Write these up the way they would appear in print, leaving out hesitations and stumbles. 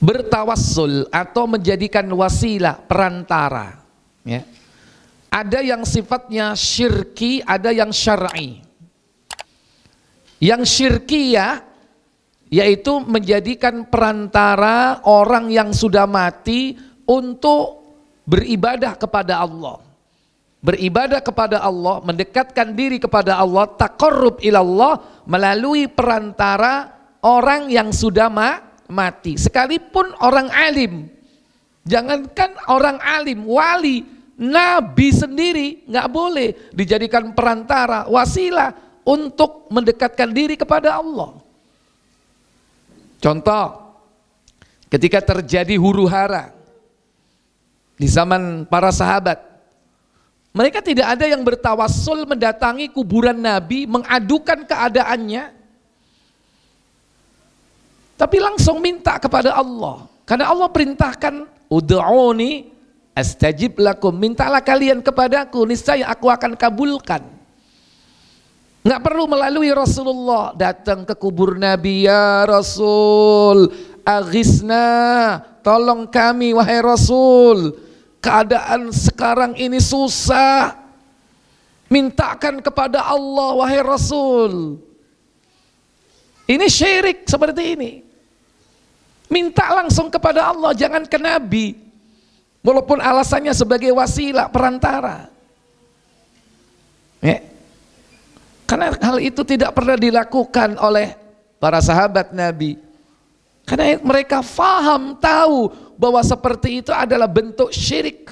bertawassul atau menjadikan wasilah, perantara, ya. Ada yang sifatnya syirki, ada yang syar'i. Yang syirki yaitu menjadikan perantara orang yang sudah mati untuk beribadah kepada Allah. Beribadah kepada Allah, mendekatkan diri kepada Allah, taqarrub ilallah melalui perantara orang yang sudah mati. Sekalipun orang alim, jangankan orang alim, wali, nabi sendiri nggak boleh dijadikan perantara, wasilah untuk mendekatkan diri kepada Allah. Contoh, ketika terjadi huru-hara di zaman para sahabat, mereka tidak ada yang bertawassul mendatangi kuburan Nabi, mengadukan keadaannya, tapi langsung minta kepada Allah. Karena Allah perintahkan, ud'uni astajib lakum, mintalah kalian kepadaku, niscaya aku akan kabulkan. Nggak perlu melalui Rasulullah datang ke kubur Nabi, ya Rasul, aghisna, tolong kami wahai Rasul, keadaan sekarang ini susah, mintakan kepada Allah wahai Rasul. Ini syirik seperti ini. Minta langsung kepada Allah, jangan ke Nabi, walaupun alasannya sebagai wasilah, perantara, ya. Karena hal itu tidak pernah dilakukan oleh para sahabat Nabi. Karena mereka faham, tahu bahwa seperti itu adalah bentuk syirik.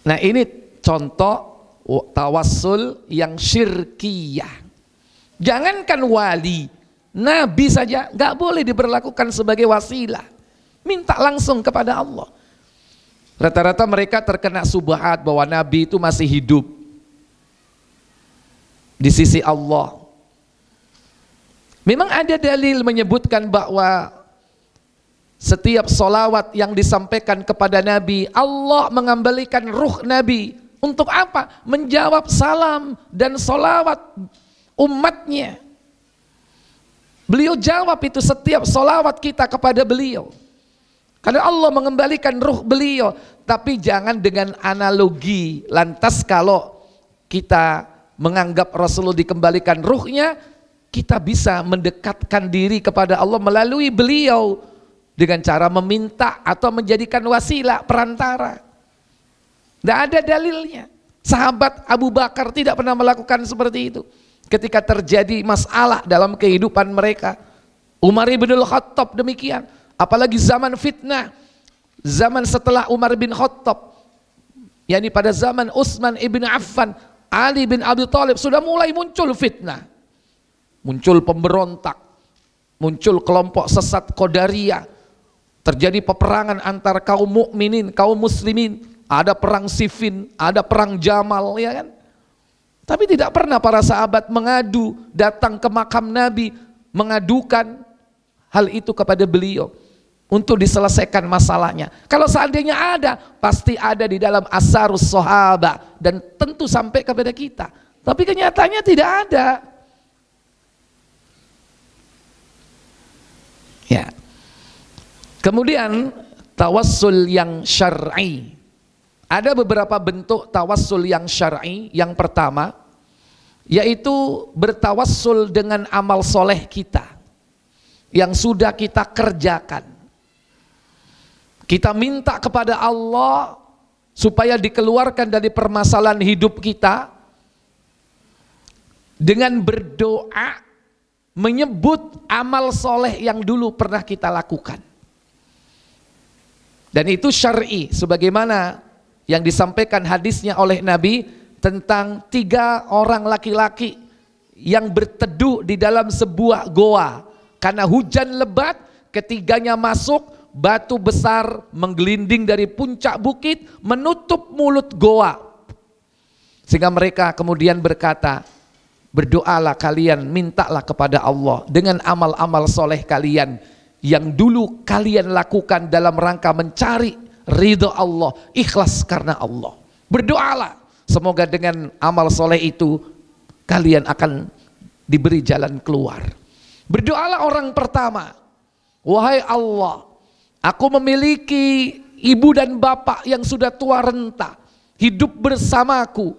Nah, ini contoh tawassul yang syirkiyah. Jangankan wali, Nabi saja nggak boleh diberlakukan sebagai wasilah. Minta langsung kepada Allah. Rata-rata mereka terkena subhat bahwa Nabi itu masih hidup di sisi Allah. Memang ada dalil menyebutkan bahwa setiap solawat yang disampaikan kepada Nabi, Allah mengembalikan ruh Nabi. Untuk apa? Menjawab salam dan solawat umatnya. Beliau jawab itu setiap solawat kita kepada beliau. Karena Allah mengembalikan ruh beliau. Tapi jangan dengan analogi. Lantas kalau kita menganggap Rasulullah dikembalikan ruhnya, kita bisa mendekatkan diri kepada Allah melalui beliau dengan cara meminta atau menjadikan wasilah, perantara. Tidak ada dalilnya. Sahabat Abu Bakar tidak pernah melakukan seperti itu. Ketika terjadi masalah dalam kehidupan mereka, Umar bin Khattab demikian. Apalagi zaman fitnah, zaman setelah Umar bin Khattab, yakni pada zaman Utsman ibn Affan, Ali bin Abi Thalib, sudah mulai muncul fitnah, muncul pemberontak, muncul kelompok sesat Qadariyah, terjadi peperangan antar kaum mukminin, kaum muslimin, ada perang Siffin, ada perang Jamal, ya kan? Tapi tidak pernah para sahabat mengadu, datang ke makam Nabi, mengadukan hal itu kepada beliau untuk diselesaikan masalahnya. Kalau seandainya ada, pasti ada di dalam Asarus Sahabah dan tentu sampai kepada kita. Tapi kenyataannya tidak ada. Ya. Kemudian tawassul yang syar'i. Ada beberapa bentuk tawassul yang syar'i. Yang pertama, yaitu bertawassul dengan amal soleh kita yang sudah kita kerjakan. Kita minta kepada Allah supaya dikeluarkan dari permasalahan hidup kita dengan berdoa, menyebut amal soleh yang dulu pernah kita lakukan. Dan itu syar'i, sebagaimana yang disampaikan hadisnya oleh Nabi tentang 3 orang laki-laki yang berteduh di dalam sebuah goa. Karena hujan lebat, ketiganya masuk, batu besar menggelinding dari puncak bukit menutup mulut goa. Sehingga mereka kemudian berkata, berdoalah kalian, mintalah kepada Allah dengan amal-amal soleh kalian yang dulu kalian lakukan dalam rangka mencari ridho Allah, ikhlas karena Allah. Berdoalah, semoga dengan amal soleh itu kalian akan diberi jalan keluar. Berdoalah orang pertama wahai Allah, aku memiliki ibu dan bapak yang sudah tua renta, hidup bersamaku,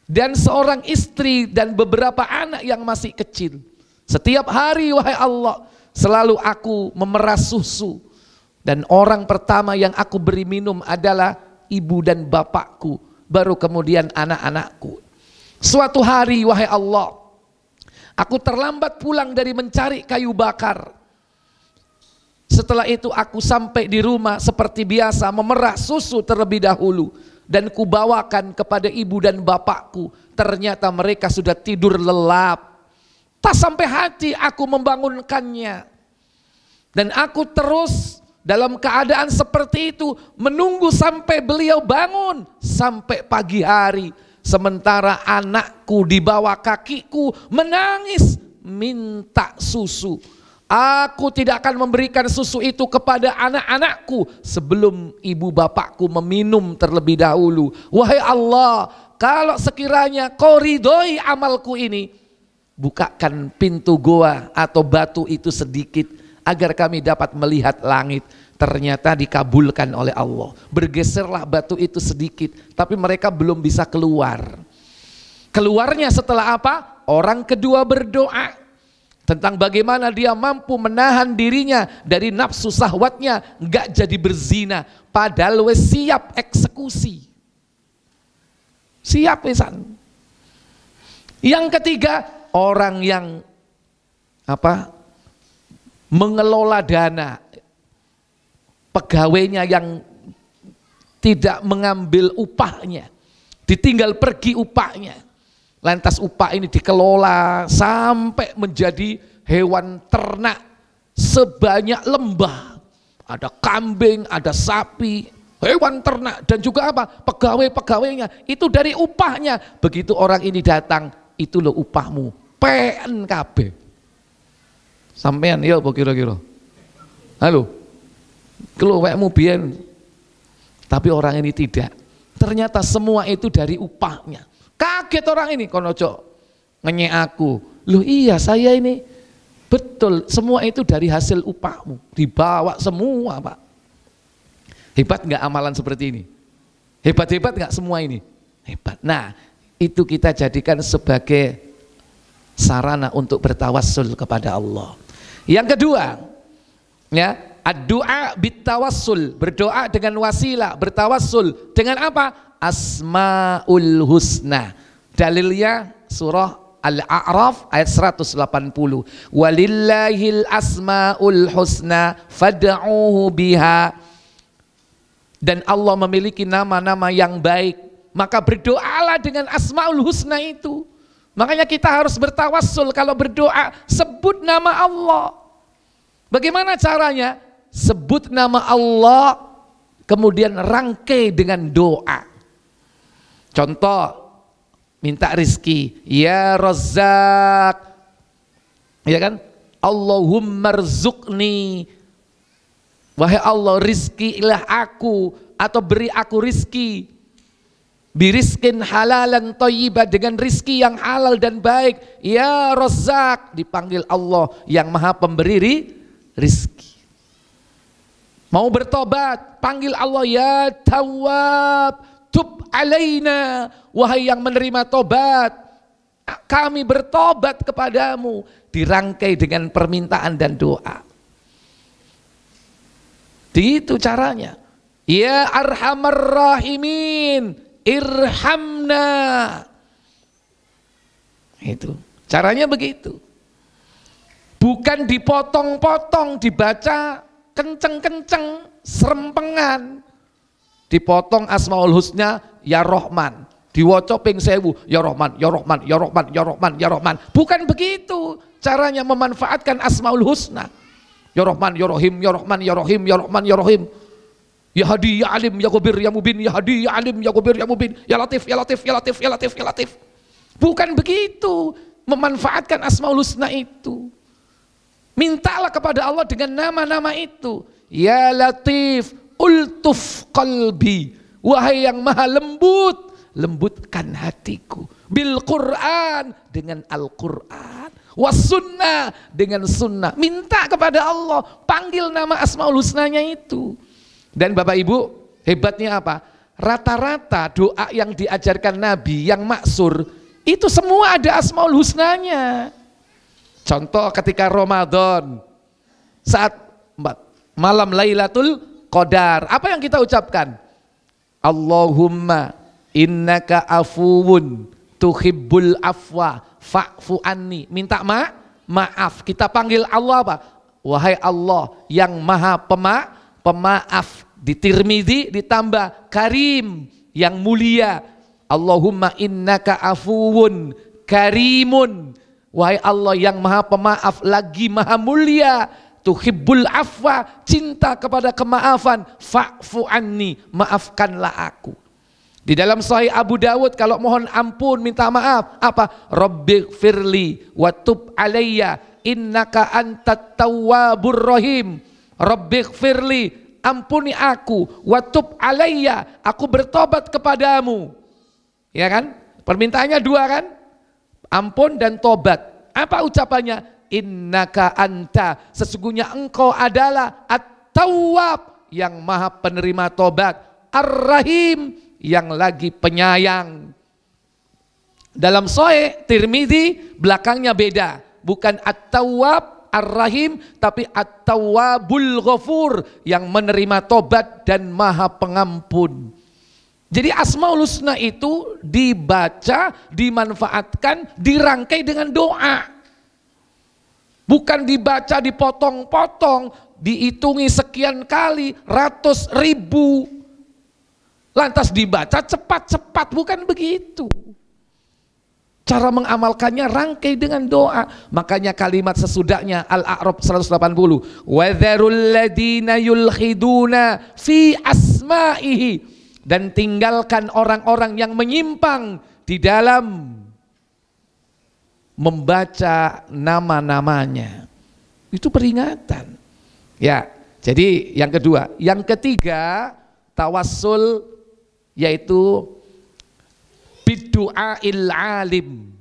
dan seorang istri dan beberapa anak yang masih kecil. Setiap hari wahai Allah, selalu aku memerah susu, dan orang pertama yang aku beri minum adalah ibu dan bapakku, baru kemudian anak-anakku. Suatu hari wahai Allah, aku terlambat pulang dari mencari kayu bakar. Setelah itu aku sampai di rumah seperti biasa memerah susu terlebih dahulu, dan kubawakan kepada ibu dan bapakku. Ternyata mereka sudah tidur lelap. Tak sampai hati aku membangunkannya, dan aku terus dalam keadaan seperti itu menunggu sampai beliau bangun sampai pagi hari. Sementara anakku di bawah kakiku menangis minta susu. Aku tidak akan memberikan susu itu kepada anak-anakku sebelum ibu bapakku meminum terlebih dahulu. Wahai Allah, kalau sekiranya kau ridhoi amalku ini, bukakan pintu goa atau batu itu sedikit agar kami dapat melihat langit. Ternyata dikabulkan oleh Allah. Bergeserlah batu itu sedikit, tapi mereka belum bisa keluar. Keluarnya setelah apa? Orang kedua berdoa tentang bagaimana dia mampu menahan dirinya dari nafsu syahwatnya, enggak jadi berzina, padahal wes siap eksekusi. Siap wesan. Yang ketiga, orang yang mengelola dana, pegawainya yang tidak mengambil upahnya, ditinggal pergi upahnya. Lantas upah ini dikelola sampai menjadi hewan ternak sebanyak lembah. Ada kambing, ada sapi, hewan ternak, dan juga pegawai-pegawainya itu dari upahnya. Begitu orang ini datang, itu loh upahmu, PNKB. Sampean ya apa kira-kira? Halo, keluwekmu biyen. Tapi orang ini tidak. Ternyata semua itu dari upahnya. Kaget orang ini, kono cok ngenyek aku. Loh iya, saya ini betul, semua itu dari hasil upahmu, dibawa semua Pak. Hebat nggak amalan seperti ini? Hebat-hebat nggak semua ini? Hebat. Nah, itu kita jadikan sebagai sarana untuk bertawassul kepada Allah. Yang kedua, ya, ad-du'a bitawassul, berdoa dengan wasilah, bertawassul dengan apa? Asmaul Husna. Dalilnya surah Al-A'raf ayat 180. Walillahil asmaul husna fad'uhu biha. Dan Allah memiliki nama-nama yang baik, maka berdoalah dengan asmaul husna itu. Makanya kita harus bertawassul kalau berdoa, sebut nama Allah. Bagaimana caranya? Sebut nama Allah, kemudian rangkai dengan doa. Contoh, minta rizki, ya Razzaq, ya kan? Allahumma rzuqni, wahai Allah rizkilah aku, atau beri aku rizki, birizkin halalan thayyibah, dengan rizki yang halal dan baik. Ya Razzaq, dipanggil Allah yang maha pemberi rizki. Mau bertobat, panggil Allah, ya Tawwab, tub alaina, wahai yang menerima tobat, kami bertobat kepadamu. Dirangkai dengan permintaan dan doa. Itu caranya. Ya Arhamar Rahimin, irhamna. Itu caranya begitu. Bukan dipotong-potong, dibaca kenceng-kenceng, serempengan. Dipotong Asmaul Husna, ya Rahman, diwoco ping 1000, ya Rahman, ya Rahman, ya Rahman, ya Rahman, ya Rahman. Bukan begitu caranya memanfaatkan Asmaul Husna. Ya Rahman, ya Rahim, ya Rahman, ya Rahim, ya Rahman, ya Rahim. Ya Hadi, ya Alim, ya Khabir, ya Mubin, ya Hadi, ya Alim, ya Khabir, ya Mubin, ya Latif, ya Latif, ya Latif, ya Latif, ya Latif. Bukan begitu memanfaatkan Asmaul Husna itu. Mintalah kepada Allah dengan nama-nama itu. Ya Latif, ultuf qalbi, wahai yang maha lembut, lembutkan hatiku. Bil Quran, dengan Al-Quran. Wasunnah, dengan sunnah. Minta kepada Allah, panggil nama Asmaul Husnanya itu. Dan Bapak Ibu, hebatnya apa? Rata-rata doa yang diajarkan Nabi yang maksur itu semua ada Asmaul Husnanya. Contoh ketika Ramadan, saat malam Lailatul Qadar, apa yang kita ucapkan? Allahumma innaka afuwun tuhibbul afwa fa'fu anni. Minta maaf. Kita panggil Allah apa? Wahai Allah yang maha pemaaf. Di Tirmidzi ditambah Karim, yang mulia. Allahumma innaka afuwun karimun. Wahai Allah yang maha pemaaf lagi maha mulia. Tuhibbul afwa, cinta kepada kemaafan. Fa'fu anni, maafkanlah aku. Di dalam Sahih Abu Dawud kalau mohon ampun, minta maaf, apa? Rabbighfirli wa tub alayya innaka antat tawwabur rahim. Rabbighfirli, ampuni aku, wa tub alayya, aku bertobat kepadamu. Ya kan? Permintaannya dua kan? Ampun dan tobat. Apa ucapannya? Innaka anta, sesungguhnya engkau adalah at-tawwab, yang maha penerima tobat, ar-rahim, yang lagi penyayang. Dalam Sahih Tirmidzi belakangnya beda, bukan at-tawwab ar-rahim, tapi at-tawwabul ghafur, yang menerima tobat dan maha pengampun. Jadi Asmaul Husna itu dibaca, dimanfaatkan, dirangkai dengan doa. Bukan dibaca dipotong-potong, dihitungi sekian kali, ratus ribu. Lantas dibaca cepat-cepat, bukan begitu. Cara mengamalkannya rangkai dengan doa. Makanya kalimat sesudahnya Al-A'raf 180. وَذَرُوا الَّذِينَ يُلْحِدُونَ فِي أَسْمَائِهِ. Dan tinggalkan orang-orang yang menyimpang di dalam membaca nama-namanya. Itu peringatan. Ya, jadi yang kedua. Yang ketiga, tawassul, yaitu bidu'ail alim.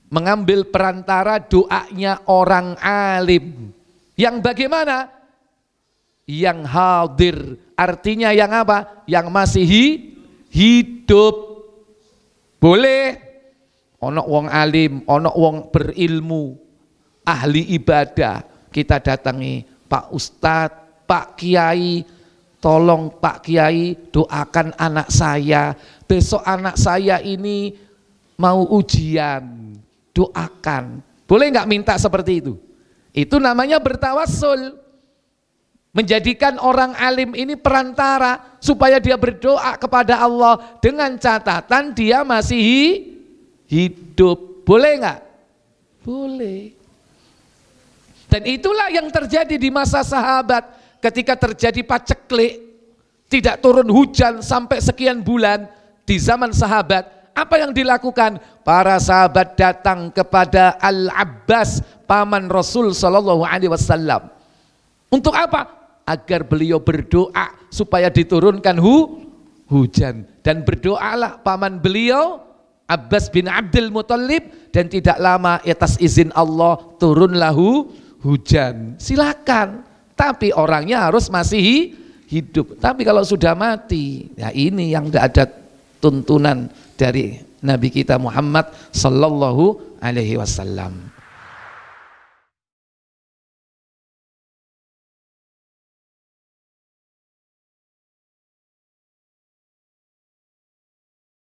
Mengambil perantara doanya orang alim. Yang bagaimana? Yang hadir. Artinya yang apa? Yang masih hidup. Boleh. Ono wong alim, ono wong berilmu, ahli ibadah, kita datangi, Pak Ustadz, Pak Kiai, tolong Pak Kiai doakan anak saya, besok anak saya ini mau ujian, doakan. Boleh nggak minta seperti itu? Itu namanya bertawassul. Menjadikan orang alim ini perantara supaya dia berdoa kepada Allah dengan catatan dia masih hidup. Boleh nggak? Boleh. Dan itulah yang terjadi di masa sahabat ketika terjadi paceklik, tidak turun hujan sampai sekian bulan di zaman sahabat. Apa yang dilakukan? Para sahabat datang kepada Al-Abbas, paman Rasul Shallallahu Alaihi Wasallam. Untuk apa? Agar beliau berdoa supaya diturunkan hujan. Dan berdoalah paman beliau Abbas bin Abdul Muthalib, dan tidak lama atas izin Allah turunlah hujan. Silakan, tapi orangnya harus masih hidup. Tapi kalau sudah mati, ya ini yang tidak ada tuntunan dari Nabi kita Muhammad Sallallahu Alaihi Wasallam.